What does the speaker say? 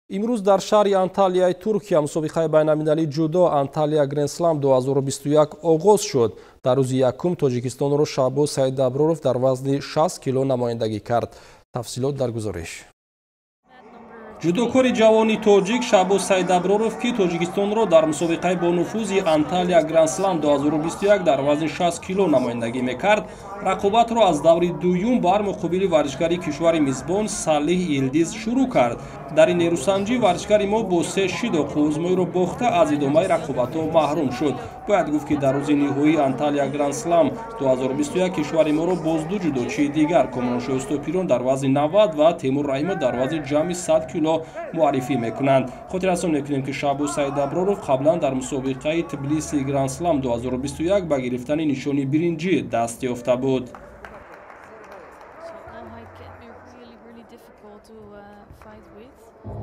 امروز در شهر انتالیای ترکیه مسابقه بین‌المللی جودو انتالیا گرند اسلم 2021 آغاز شد. در روز یکم تاجیکستان را شابو سعید ابروروف در وزن 60 کیلو نمایندگی کرد. تفصیلات در گزارش. جودوکاری جوانی تاجیک شابو سعید ابروروف که تاجیکستان را در مسابقه با نفوذ انتالیا گرند اسلم 2021 در وزن 60 کیلو نمایندگی میکرد، رقابت را از دور دوم بر مقابل ورزشکاری کشور میزبان صالح یلدیز شروع کرد. در این نیروسنجی ورزشکار ما با 3 آزمایی را باخته از ادامه رقابت محروم شد. باید گفت که در روز نهایی انتالیا گرند اسلم 2021 کشور ما را باز دو جودوچی دیگر کامران شایستوپیرون در وزن 90 و تیمور رحیمه در وزن جمعی 100 کیلو معرفی میکنند. خاطر رسانی میکنیم که شابو سعید ابروروف قبلا در مسابقه تبلیسی گرند اسلم 2021 به گرفتن نشانی برنجی دست یافته بود. So now I can be really difficult to fight with.